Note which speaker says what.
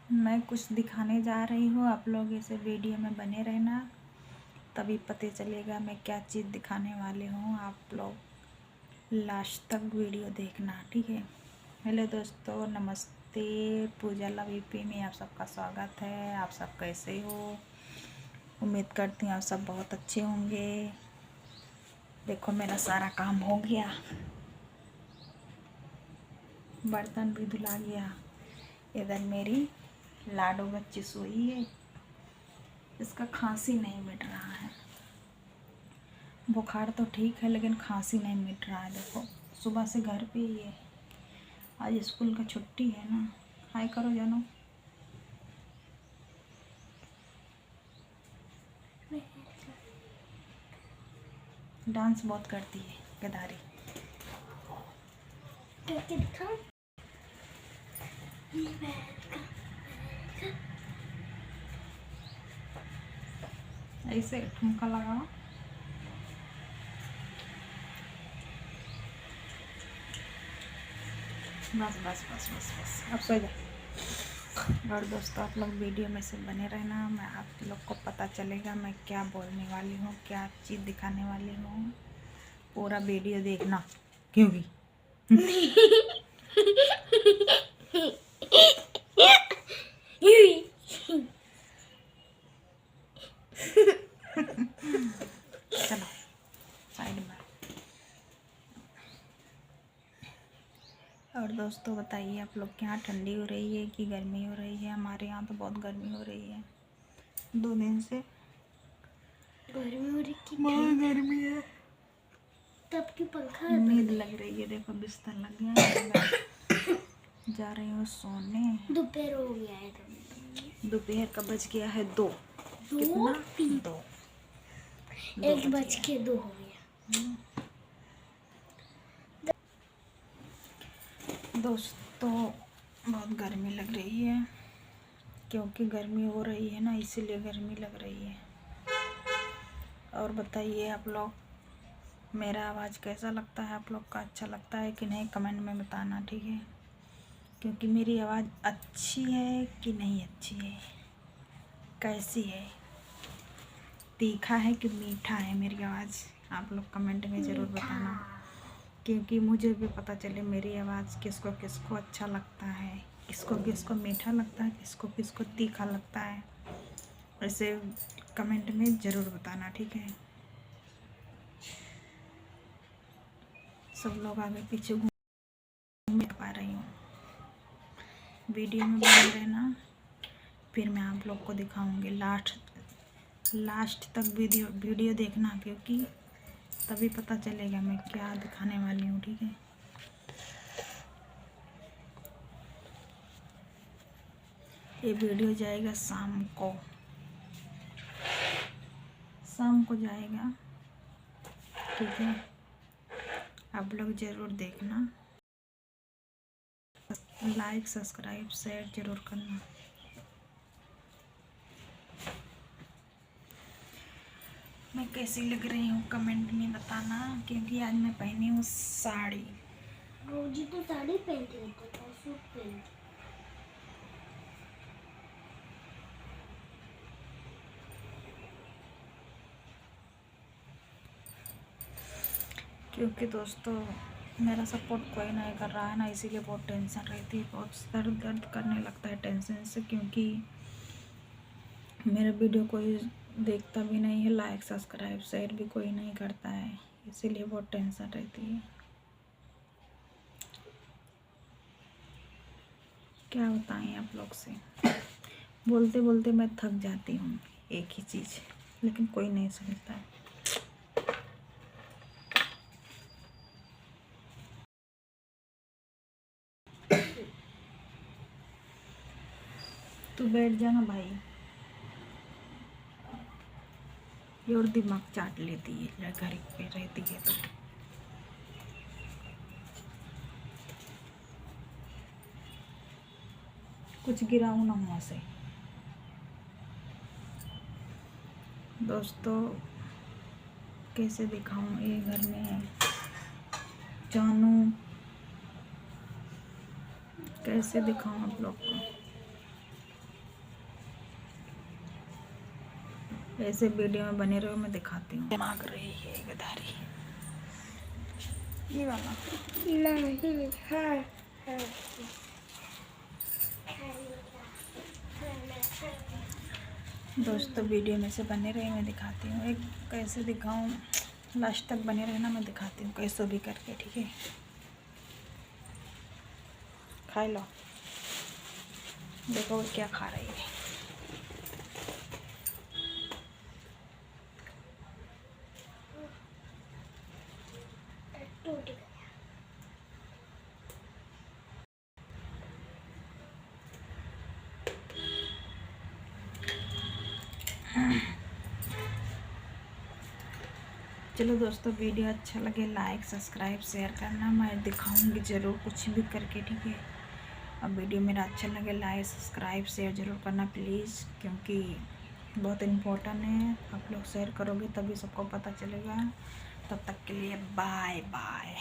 Speaker 1: मैं कुछ दिखाने जा रही हूँ, आप लोग इसे वीडियो में बने रहना, तभी पता चलेगा मैं क्या चीज़ दिखाने वाली हूँ। आप लोग लास्ट तक वीडियो देखना, ठीक है। हेलो दोस्तों, नमस्ते। पूजा लव यूपी में आप सबका स्वागत है। आप सब कैसे हो? उम्मीद करती हूँ आप सब बहुत अच्छे होंगे। देखो मेरा सारा काम हो गया, बर्तन भी धुला गया। इधर मेरी लाडो बच्ची सोई है, इसका खांसी नहीं मिट रहा है। बुखार तो ठीक है लेकिन खांसी नहीं मिट रहा है। देखो सुबह से घर पे ही है, आज स्कूल का छुट्टी है ना। हाय करो जानो। डांस बहुत करती है गदारी। ऐसे ठुमका लगाओ। बस बस बस बस बस अब सो जाओ। और दोस्तों आप लोग वीडियो में से बने रहना, मैं आप लोग को पता चलेगा मैं क्या बोलने वाली हूँ, क्या चीज़ दिखाने वाली हूँ। पूरा वीडियो देखना क्योंकि चलो साइड में। और दोस्तों बताइए आप लोग के यहाँ ठंडी हो रही है कि गर्मी हो रही है? हमारे यहाँ तो बहुत गर्मी हो रही है, 2 दिन से
Speaker 2: गर्मी हो रही है।
Speaker 1: बहुत गर्मी है,
Speaker 2: तब की पंखा
Speaker 1: नींद लग रही है। देखो बिस्तर लग गया है। जा रही हूँ सोने।
Speaker 2: दोपहर हो गया है।
Speaker 1: दोपहर का बज गया है 2। कितना? 2।
Speaker 2: 1:02 हो गया।
Speaker 1: दोस्तों बहुत गर्मी लग रही है, क्योंकि गर्मी हो रही है ना, इसीलिए गर्मी लग रही है। और बताइए आप लोग, मेरा आवाज़ कैसा लगता है? आप लोग का अच्छा लगता है कि नहीं? कमेंट में बताना, ठीक है। क्योंकि मेरी आवाज़ अच्छी है कि नहीं अच्छी है, कैसी है, तीखा है कि मीठा है मेरी आवाज़, आप लोग कमेंट में ज़रूर बताना। क्योंकि मुझे भी पता चले मेरी आवाज़ किसको किसको अच्छा लगता है, किसको किसको मीठा लगता है, किसको किसको तीखा लगता है। ऐसे कमेंट में ज़रूर बताना, ठीक है। सब लोग आगे पीछे घूम पा रही हूँ। वीडियो में बने रहना, फिर मैं आप लोग को दिखाऊंगी। लास्ट तक वीडियो देखना, क्योंकि तभी पता चलेगा मैं क्या दिखाने वाली हूँ, ठीक है। ये वीडियो जाएगा शाम को जाएगा, ठीक है। आप लोग ज़रूर देखना, लाइक सब्सक्राइब शेयर ज़रूर करना। मैं कैसी लग रही हूँ कमेंट में बताना, क्योंकि आज मैं पहनी हूँ साड़ी।
Speaker 2: रोजी तो साड़ी पहनती रहती है, सूट पहनती।
Speaker 1: क्योंकि दोस्तों मेरा सपोर्ट कोई नहीं कर रहा है ना, इसीलिए बहुत टेंशन रहती है, बहुत सर दर्द करने लगता है टेंशन से। क्योंकि मेरा वीडियो कोई देखता भी नहीं है, लाइक सब्सक्राइब शेयर भी कोई नहीं करता है, इसीलिए बहुत टेंशन रहती है। क्या बताएं आप लोग से, बोलते बोलते मैं थक जाती हूँ एक ही चीज़, लेकिन कोई नहीं सुनता है। तू बैठ जाना भाई, ये और दिमाग चाट लेती है घर पे रहती है तो। कुछ गिराऊँ ना मुँह से। दोस्तों कैसे दिखाऊं, ये घर में जानू, कैसे दिखाऊं आप लोग को। ऐसे वीडियो में बने रहो, मैं दिखाती हूँ। मांग रही है गधारी, ये वाला
Speaker 2: नहीं। हाँ हाँ
Speaker 1: दोस्तों, वीडियो में से बने रहे, मैं दिखाती हूँ। एक कैसे दिखाऊँ, लास्ट तक बने रहना, मैं दिखाती हूँ कैसे भी करके, ठीक है। खा लो, देखो वो क्या खा रही है।
Speaker 2: टूट गया।
Speaker 1: चलो दोस्तों, वीडियो अच्छा लगे लाइक सब्सक्राइब शेयर करना, मैं दिखाऊंगी ज़रूर कुछ भी करके, ठीक है। अब वीडियो मेरा अच्छा लगे लाइक सब्सक्राइब शेयर ज़रूर करना प्लीज़, क्योंकि बहुत इम्पोर्टेंट है। आप लोग शेयर करोगे तभी सबको पता चलेगा। तब तक के लिए बाय बाय।